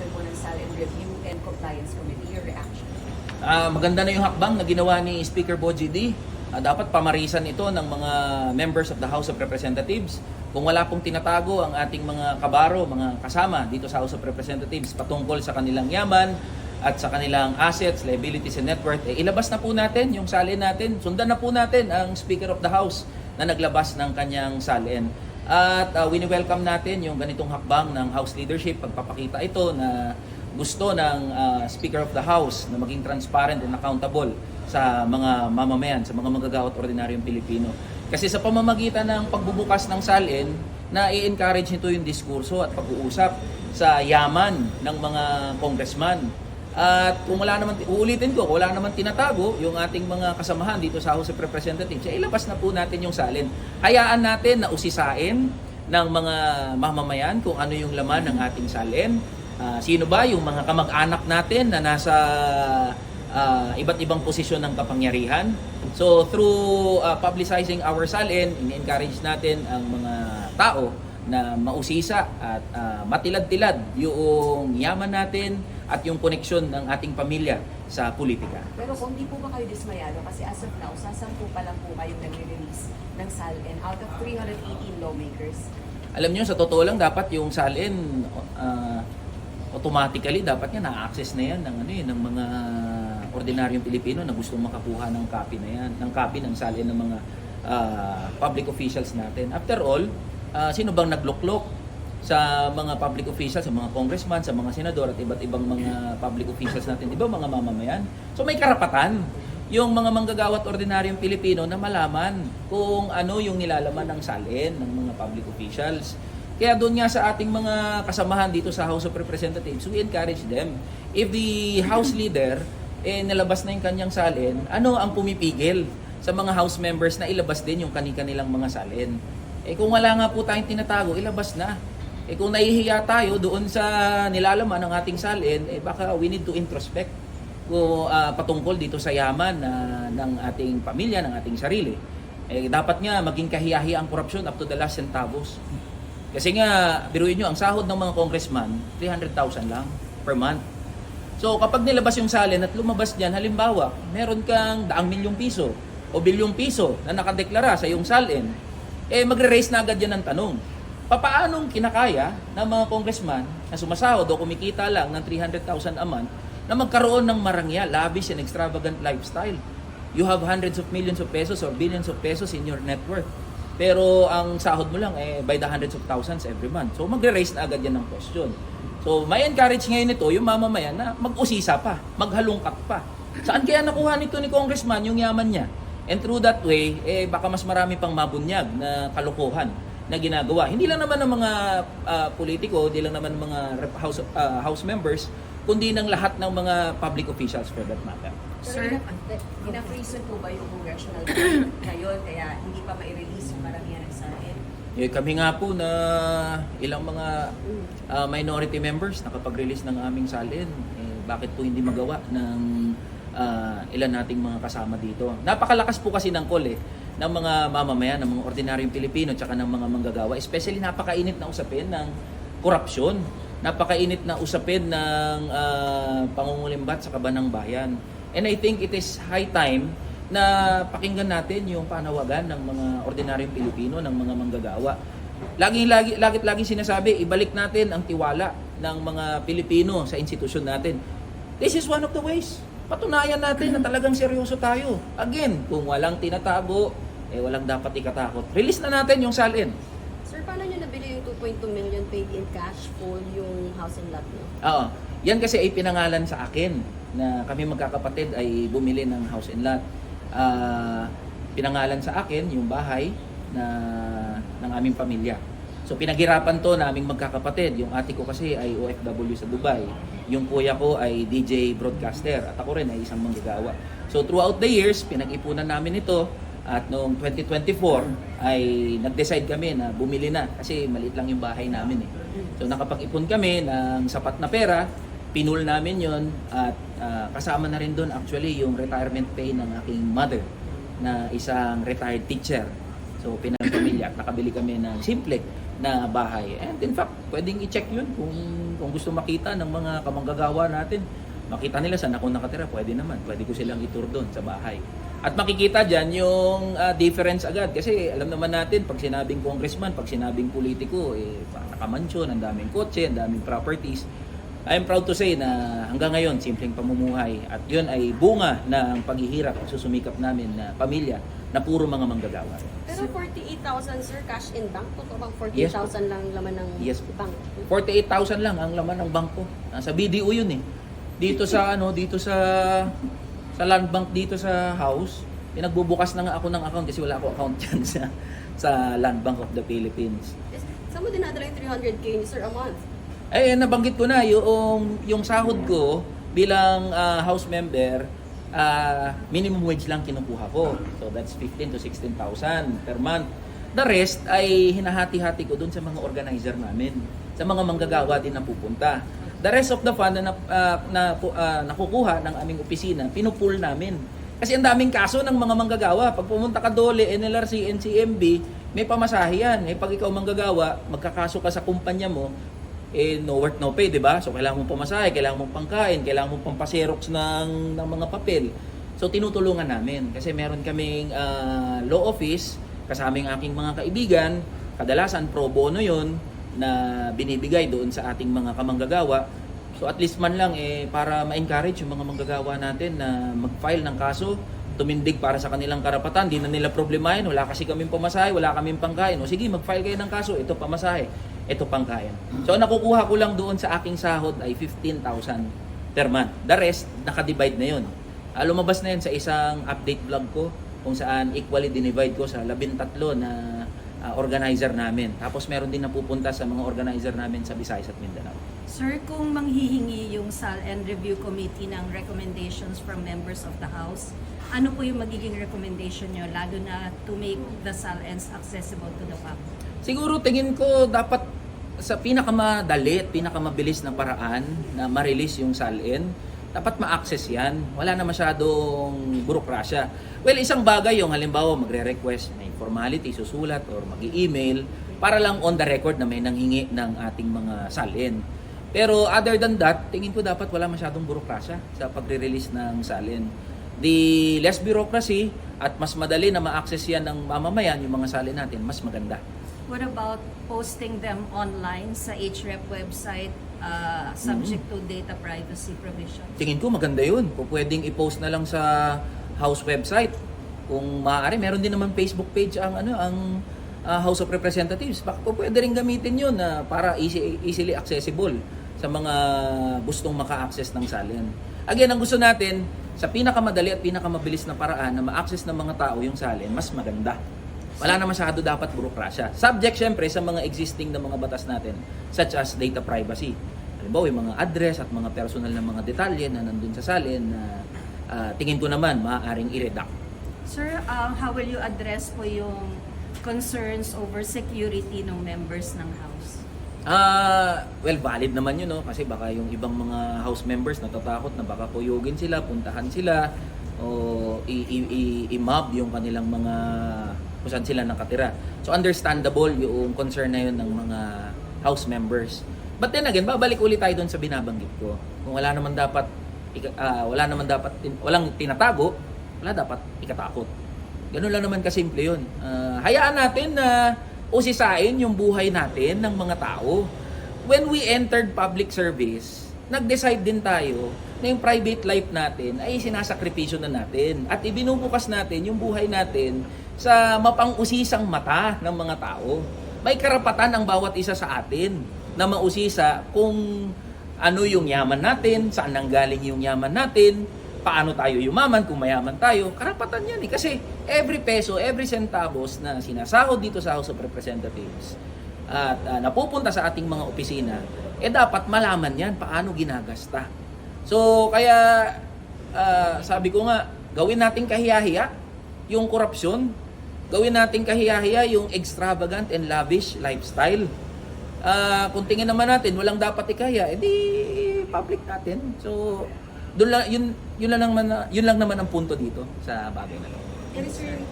creation mo ng SALN Review and Compliance Committee, your reaction? Maganda na yung hakbang na ginawa ni Speaker Bogie D. Dapat pamarisan ito ng mga members of the House of Representatives. Kung wala pong tinatago ang ating mga kabaro, mga kasama dito sa House of Representatives patungkol sa kanilang yaman at sa kanilang assets, liabilities, and net worth, ilabas na po natin yung salin natin. Sundan na po natin ang Speaker of the House na naglabas ng kanyang salin. At wini-welcome natin yung ganitong hakbang ng House leadership. Pagpapakita ito na gusto ng Speaker of the House na maging transparent and accountable sa mga mamamayan, sa mga manggagawa at ordinaryong Pilipino. Kasi sa pamamagitan ng pagbubukas ng salin, na i-encourage nito yung diskurso at pag-uusap sa yaman ng mga congressman. At kung wala naman, uulitin ko, kung wala naman tinatago yung ating mga kasamahan dito sa House of Representatives, ilabas na po natin yung salin. Hayaan natin na usisain ng mga mamamayan kung ano yung laman ng ating salin. Sino ba yung mga kamag-anak natin na nasa iba't ibang posisyon ng kapangyarihan. So through publicizing our salin, in-encourage natin ang mga tao na mausisa at matilad-tilad yung yaman natin at yung koneksyon ng ating pamilya sa politika. Pero kung di po ba kayo dismayado, kasi as of now, sa 10 pa lang po kayong nagre-release ng SALN out of 318 lawmakers. Alam nyo, sa totoo lang, dapat yung salin automatically dapat niya na-access na yan ng mga ordinaryong Pilipino na gustong makakuha ng copy na yan, ng copy ng salin ng mga public officials natin. After all, sino bang nagloklok sa mga public officials, sa mga congressman, sa mga senador at iba't ibang mga public officials natin, di ba mga mamamayan? So may karapatan yung mga manggagawa at ordinaryong Pilipino na malaman kung ano yung nilalaman ng salin ng mga public officials. Kaya doon nga sa ating mga kasamahan dito sa House of Representatives, we encourage them. If the House leader nilabas na yung kanyang salin, ano ang pumipigil sa mga House members na ilabas din yung kanilang mga salin? Kung wala nga po tayong tinatago, ilabas na. Kung nahihiya tayo doon sa nilalaman ng ating salin, baka we need to introspect patungkol dito sa yaman ng ating pamilya, ng ating sarili. Dapat nga maging kahiyahiya ang korupsyon up to the last centavos. Kasi nga, biruin nyo, ang sahod ng mga congressman, 300,000 lang per month. So kapag nilabas yung salin at lumabas dyan, halimbawa, meron kang 100 milyong piso o bilyong piso na nakadeklara sa iyong salin, magre-raise na agad yan ng tanong. Papaanong kinakaya ng mga congressman na sumasahod o kumikita lang ng 300,000 a month na magkaroon ng marangya, lavish and extravagant lifestyle? You have hundreds of millions of pesos or billions of pesos in your net worth. Pero ang sahod mo lang by the hundreds of thousands every month. So magre-raise na agad yan ng question. So may encourage ngayon ito yung mamamayan na mag-usisa pa, maghalungkat pa. Saan kaya nakuha nito ni congressman yung yaman niya? And through that way, baka mas marami pang mabunyag na kalokohan na ginagawa. Hindi lang naman ng mga politiko, hindi lang naman ng mga house members, kundi ng lahat ng mga public officials for that matter. Sir, ina-freezen po ba yung congressional budget ngayon kaya hindi pa mai-release yung maramihan ng SALN? Kami nga po na ilang mga minority members nakapag-release ng aming salin. Bakit po hindi magawa ng ilan nating mga kasama dito? Napakalakas po kasi ng call ng mga mamamayan, ng mga ordinaryong Pilipino, tsaka ng mga manggagawa. Especially napakainit na usapin ng korupsyon. Napakainit na usapin ng pangungulimbat sa kaban ng bayan. And I think it is high time na pakinggan natin yung panawagan ng mga ordinaryong Pilipino, ng mga manggagawa. Lagi sinasabi, ibalik natin ang tiwala ng mga Pilipino sa institusyon natin. This is one of the ways. Patunayan natin na talagang seryoso tayo. Again, kung walang tinatago, walang dapat ikatakot. Release na natin yung salin. Sir, paano nyo nabili yung 2.2 million paid in cash full yung house and lot nyo? Oo. Yan kasi ay pinangalan sa akin na kami magkakapatid ay bumili ng house and lot. Pinangalan sa akin yung bahay ng aming pamilya. So pinaghirapan to naming magkakapatid. Yung ate ko kasi ay OFW sa Dubai. Yung kuya ko ay DJ broadcaster at ako rin ay isang manggagawa. So throughout the years, pinag-ipunan namin ito at noong 2024 ay nag-decide kami na bumili na kasi maliit lang yung bahay namin . So nakapag-ipon kami ng sapat na pera, pinul namin yon at kasama na rin doon actually yung retirement pay ng aking mother na isang retired teacher. So pinapamilya at nakabili kami ng simple na bahay. And in fact, pwedeng i-check yun kung gusto makita ng mga kamanggagawa natin. Makita nila saan ako nakatira, pwede naman. Pwede ko silang itur doon sa bahay. At makikita dyan yung difference agad. Kasi alam naman natin, pag sinabing congressman, pag sinabing politiko, nakamansyon, ang daming kotse, ang daming properties. I'm proud to say na hanggang ngayon, simpleng pamumuhay. At yun ay bunga ng paghihirap at susumikap namin na pamilya na puro mga manggagawa. Pero 48,000 sir, cash in bank? Totoo bang Yes, 48,000 lang laman ng Yes, po. bank? 48,000 lang ang laman ng bangko. Nasa BDO yun eh. Dito sa sa land bank dito sa house, pinagbubukas na nga ako ng account kasi wala ako account dyan sa Land Bank of the Philippines. Saan mo dinadala yung 300k ni sir a month? Eh, nabanggit ko na yung sahod ko bilang house member, minimum wage lang kinukuha ko. So that's 15 to 16,000 per month. The rest ay hinahati-hati ko dun sa mga organizer namin, sa mga manggagawa din na pupunta. The rest of the fund na nakukuha ng aming opisina, pinupool namin. Kasi ang daming kaso ng mga manggagawa. Pag pumunta ka Dole, NLRC, NCMB, may pamasahe yan. Pag ikaw manggagawa, magkakaso ka sa kumpanya mo, no work, no pay, di ba? So, kailangan mong pamasahe, kailangan mong pangkain, kailangan mong pampaserox ng mga papel. So, tinutulungan namin. Kasi meron kaming law office, kasaming aking mga kaibigan, kadalasan pro bono yun, na binibigay doon sa ating mga kamanggagawa. So at least man lang para ma-encourage yung mga manggagawa natin na mag-file ng kaso, tumindig para sa kanilang karapatan, di na nila problemahin, wala kasi kaming pamasahe, wala kaming pangkain. O sige, mag-file kayo ng kaso, ito pamasahe, ito pangkain. So nakukuha ko lang doon sa aking sahod ay 15,000 per month. The rest, nakadivide na yun. Lumabas na yun sa isang update vlog ko kung saan equally dinivide ko sa 13 na organizer namin. Tapos meron din napupunta sa mga organizer namin sa Visayas at Mindanao. Sir, kung manghihingi yung SAL&N Review Committee ng recommendations from members of the House, ano po yung magiging recommendation nyo, lalo na to make the SAL&Ns accessible to the public? Siguro tingin ko dapat sa pinakamadali at pinakamabilis na paraan na ma-release yung SAL&N, dapat ma-access yan. Wala na masyadong burokrasya. Well, isang bagay yung halimbawa magre-request, may formality, susulat or mag-i-email para lang on the record na may nanghingi ng ating mga SAL&N. Pero other than that, tingin ko dapat wala masyadong burokrasya sa pagre-release ng SAL&N. The less bureaucracy at mas madali na ma-access yan ng mamamayan, yung mga SAL&N natin, mas maganda. What about posting them online sa HREP website, subject to data privacy provisions? Tingin ko maganda yun. Kung pwedeng i-post na lang sa House website. Kung maaari, meron din naman Facebook page ang House of Representatives. Baka po pwede rin gamitin yun para easily accessible sa mga gustong maka-access ng SAL&N. Again, ang gusto natin, sa pinakamadali at pinakamabilis na paraan na ma-access ng mga tao yung SAL&N, mas maganda. Wala na masyado dapat burokrasya. Subject syempre sa mga existing na mga batas natin, such as data privacy. Halimbawa, yung mga address at mga personal na mga detalye na nandun sa SAL&N na tingin ko naman maaaring i-redact. Sir, how will you address po yung concerns over security ng members ng House? Well, valid naman yun, no? Kasi baka yung ibang mga House members natatakot na baka kuyugin sila, puntahan sila, o i-mob yung kanilang mga kung saan sila nakatira. So understandable yung concern na yun ng mga House members. But then again, babalik ulit tayo doon sa binabanggit ko. Kung walang tinatago, wala dapat ikatakot. Ganun lang naman kasimple yun. Hayaan natin na usisain yung buhay natin ng mga tao. When we entered public service, nag-decide din tayo na yung private life natin ay sinasakripisyo na natin. At ibinubukas natin yung buhay natin sa mapang-usisang mata ng mga tao. May karapatan ang bawat isa sa atin na mausisa kung ano yung yaman natin, saan nanggaling yung yaman natin, paano tayo yumaman kung mayaman tayo. Karapatan yan eh. Kasi every peso, every centavos na sinasahod dito sa House of Representatives at napupunta sa ating mga opisina, dapat malaman yan paano ginagasta. So kaya sabi ko nga, gawin natin kahiyahiya yung korupsyon, gawin natin kahiyahiya yung extravagant and lavish lifestyle. Kung tingin naman natin walang dapat ikaya, edi public natin. So yun lang naman ang punto dito sa bagay na to. And sir,